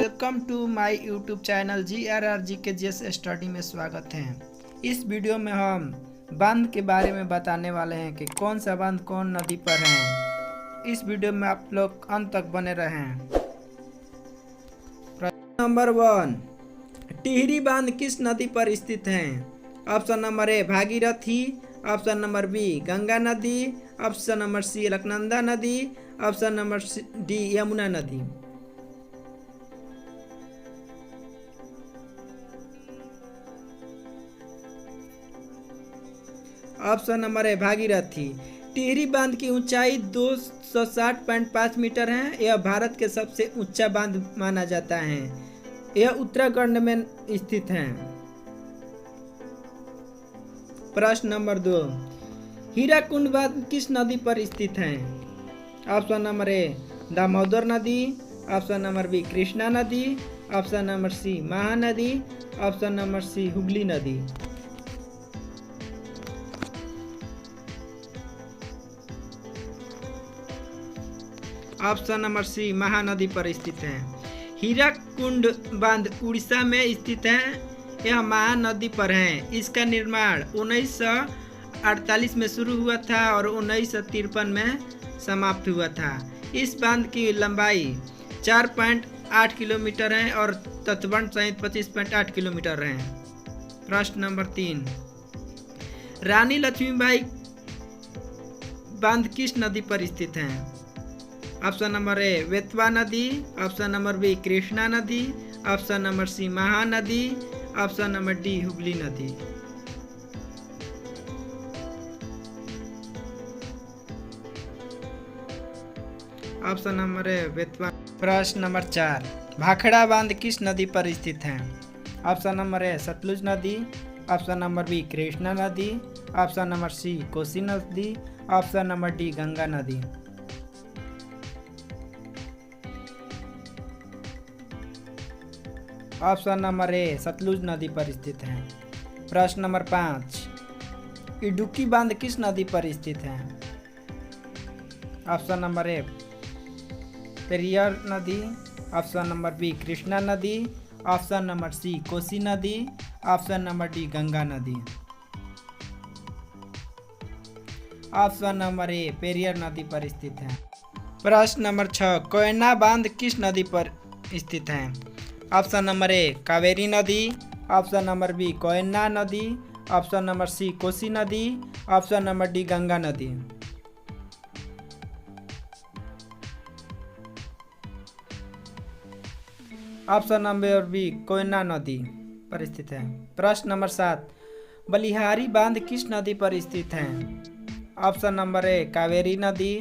Welcome to my YouTube channel GRRGKGS study में स्वागत है। इस वीडियो में हम बांध के बारे में बताने वाले हैं कि कौन सा बांध कौन नदी पर है। इस वीडियो में आप लोग अंत तक बने रहें। प्रश्न नंबर 1, टिहरी बांध किस नदी पर स्थित है? Option number A Bhagirathi, option number B Ganga नदी, ऑप्शन नंबर सी अलकनंदा नदी, ऑप्शन नंबर डी यमुना नदी। ऑप्शन नंबर है भागीरथी। टिहरी बांध की ऊंचाई 260.5 मीटर है। यह भारत के सबसे ऊंचा बांध माना जाता है। यह उत्तराखंड में स्थित है। प्रश्न नंबर 2, हीराकुंड बांध किस नदी पर स्थित है? ऑप्शन नंबर ए दामोदर नदी, ऑप्शन नंबर बी कृष्णा नदी, option number C Mahanadi, option number C Hooghly नदी। ऑप्शन नंबर सी महानदी पर स्थित है। हीराकुंड बांध उड़ीसा में स्थित है। यह महानदी पर है। इसका निर्माण 1948 में शुरू हुआ था और 1953 में समाप्त हुआ था। इस बांध की लंबाई 4.8 किलोमीटर है और तटबंध सहित 25.8 किलोमीटर है। प्रश्न नंबर 3, रानी लक्ष्मीबाई बांध किस नदी पर स्थित है? ऑप्शन नंबर ए बेतवा नदी, ऑप्शन नंबर बी कृष्णा नदी, option number C Mahanadi, option number D Hooghly नदी। Option number A Betwa. प्रश्न नंबर 4, भाखड़ा बांध किस नदी पर स्थित है? ऑप्शन नंबर ए सतलुज नदी, ऑप्शन नंबर बी कृष्णा नदी, ऑप्शन नंबर सी कोसी नदी, ऑप्शन नंबर डी गंगा नदी। ऑप्शन नंबर ए सतलुज नदी पर स्थित है। प्रश्न नंबर 5, इडुक्की बांध किस नदी पर स्थित है? ऑप्शन नंबर ए पेरियार नदी, ऑप्शन नंबर बी कृष्णा नदी, ऑप्शन नंबर सी कोसी नदी, ऑप्शन नंबर डी गंगा नदी। ऑप्शन नंबर ए पेरियार नदी पर स्थित है। प्रश्न नंबर 6, कोयना बांध किस नदी पर स्थित है? ऑप्शन नंबर ए कावेरी नदी, ऑप्शन नंबर बी कोयना नदी, ऑप्शन नंबर सी कोसी नदी, ऑप्शन नंबर डी गंगा नदी। ऑप्शन नंबर बी कोयना नदी पर स्थित है। प्रश्न नंबर 7, बलिहारी बांध किस नदी पर स्थित है? ऑप्शन नंबर ए कावेरी नदी,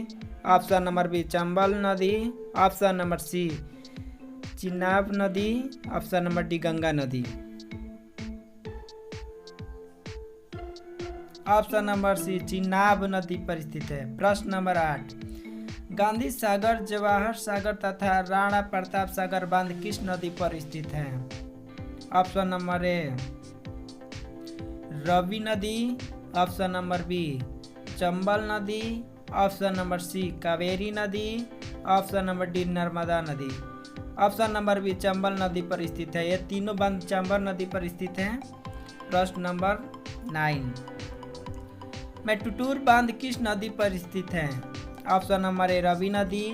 ऑप्शन नंबर बी चंबल नदी, ऑप्शन नंबर सी चिनाब नदी, ऑप्शन नंबर डी गंगा नदी। ऑप्शन नंबर सी चिनाब नदी पर स्थित है। प्रश्न नंबर 8, गांधी सागर, जवाहर सागर तथा राणा प्रताप सागर बांध किस नदी पर स्थित है? ऑप्शन नंबर ए रवि नदी, ऑप्शन नंबर बी चंबल नदी, ऑप्शन नंबर सी कावेरी नदी, ऑप्शन नंबर डी नर्मदा नदी। ऑप्शन नंबर बी चंबल नदी पर स्थित है। ये तीनों बांध चंबल नदी पर स्थित हैं। प्रश्न नंबर 9, मेटुटूर बांध किस नदी पर स्थित है? ऑप्शन नंबर ए रवि नदी,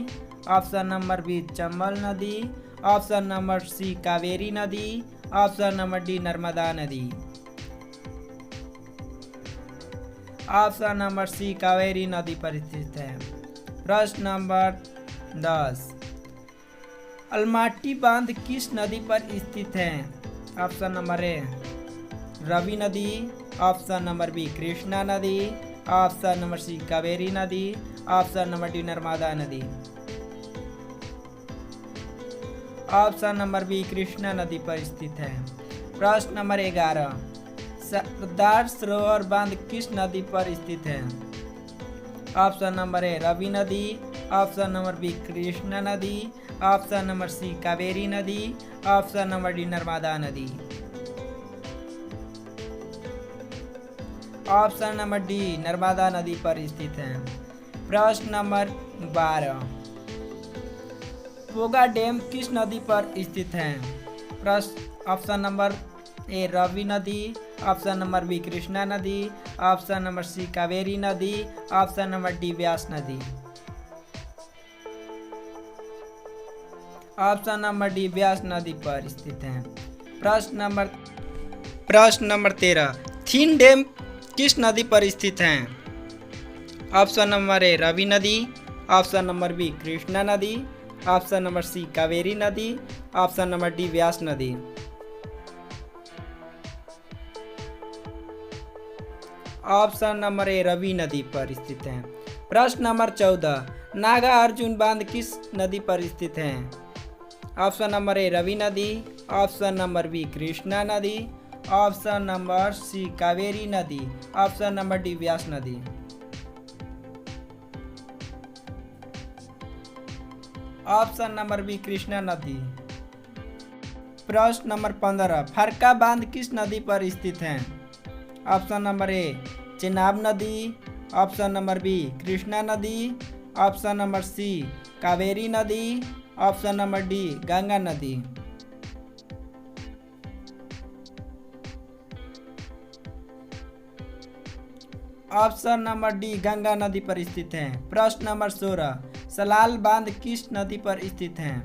ऑप्शन नंबर बी चंबल नदी, ऑप्शन नंबर सी कावेरी नदी, ऑप्शन नंबर डी नर्मदा नदी। ऑप्शन नंबर सी कावेरी नदी पर स्थित है। प्रश्न नंबर 10, अलमाटी बांध किस नदी पर स्थित है? ऑप्शन नंबर ए रवि नदी, ऑप्शन नंबर बी कृष्णा नदी, ऑप्शन नंबर सी कावेरी नदी, ऑप्शन नंबर डी नर्मदा नदी। ऑप्शन नंबर बी कृष्णा नदी पर स्थित है। प्रश्न नंबर 11, सरदार सरोवर बांध किस नदी पर स्थित है? ऑप्शन नंबर ए रवि नदी, ऑप्शन नंबर बी कृष्णा नदी, ऑप्शन नंबर सी कावेरी नदी, ऑप्शन नंबर डी नर्मदा नदी। ऑप्शन नंबर डी नर्मदा नदी पर स्थित है। प्रश्न नंबर 12, पोगा डैम किस नदी पर स्थित है? प्रश्न ऑप्शन नंबर ए रवि नदी, ऑप्शन नंबर बी कृष्णा नदी, ऑप्शन नंबर सी कावेरी नदी, ऑप्शन नंबर डी व्यास नदी। ऑप्शन नंबर डी व्यास नदी पर स्थित है। प्रश्न नंबर 13 थीन डैम किस नदी पर स्थित है? ऑप्शन नंबर ए रवि नदी, ऑप्शन नंबर बी कृष्णा नदी, ऑप्शन नंबर सी कावेरी नदी, ऑप्शन नंबर डी व्यास नदी। ऑप्शन नंबर ए रवि नदी पर स्थित है। प्रश्न नंबर 14 नागा अर्जुन बांध किस नदी पर स्थित है? ऑप्शन नंबर ए रवि नदी, ऑप्शन नंबर बी कृष्णा नदी, ऑप्शन नंबर सी कावेरी नदी, ऑप्शन नंबर डी व्यास नदी। ऑप्शन नंबर बी कृष्णा नदी। प्रश्न नंबर 15 फरक्का बांध किस नदी पर स्थित है? ऑप्शन नंबर ए चेनाब नदी, ऑप्शन नंबर बी कृष्णा नदी, ऑप्शन नंबर सी कावेरी नदी, ऑप्शन नंबर डी गंगा नदी। ऑप्शन नंबर डी गंगा नदी पर स्थित है। प्रश्न नंबर 16 सलाल बांध किस नदी पर स्थित है?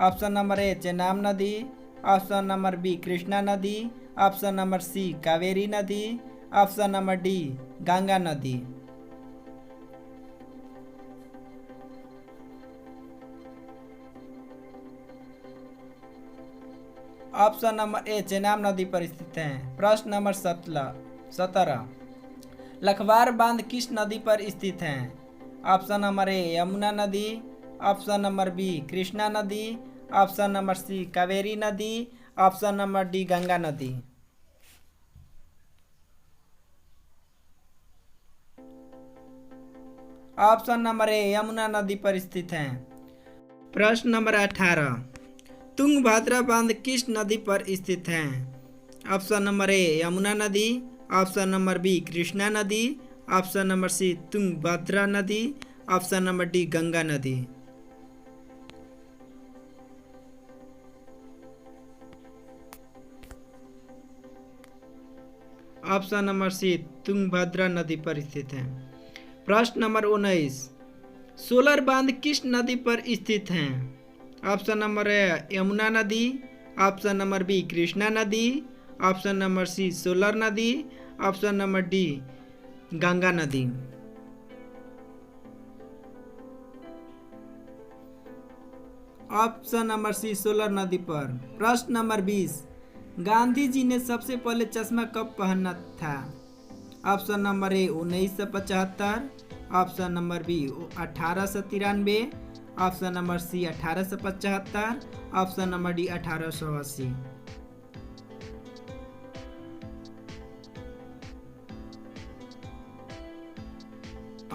ऑप्शन नंबर ए चेनाब नदी, ऑप्शन नंबर बी कृष्णा नदी, ऑप्शन नंबर सी कावेरी नदी, ऑप्शन नंबर डी गंगा नदी। ऑप्शन नंबर ए चेनाब नदी पर स्थित है। प्रश्न नंबर 17 लखवार बांध किस नदी पर स्थित है? ऑप्शन नंबर ए यमुना नदी, ऑप्शन नंबर बी कृष्णा नदी, ऑप्शन नंबर सी कावेरी नदी, ऑप्शन नंबर डी गंगा नदी। ऑप्शन नंबर ए यमुना नदी पर स्थित है। प्रश्न नंबर 18 तुंगभद्रा बांध किस नदी पर स्थित है? ऑप्शन नंबर ए यमुना नदी, ऑप्शन नंबर बी कृष्णा नदी, ऑप्शन नंबर सी तुंगभद्रा नदी, ऑप्शन नंबर डी गंगा नदी। ऑप्शन नंबर सी तुंगभद्रा नदी पर स्थित है। प्रश्न नंबर 19 सोलर बांध किस नदी पर स्थित है? ऑप्शन नंबर ए यमुना नदी, ऑप्शन नंबर बी कृष्णा नदी, ऑप्शन नंबर सी सोलर नदी, ऑप्शन नंबर डी गंगा नदी। ऑप्शन नंबर सी सोलर नदी पर। प्रश्न नंबर 20 गांधी जी ने सबसे पहले चश्मा कब पहना था? Option number A 1975, option number B 1893, option number C 1875, option number D 1880।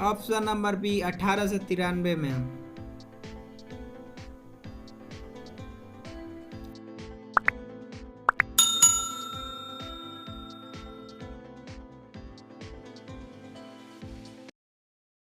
Option number B 1893 में।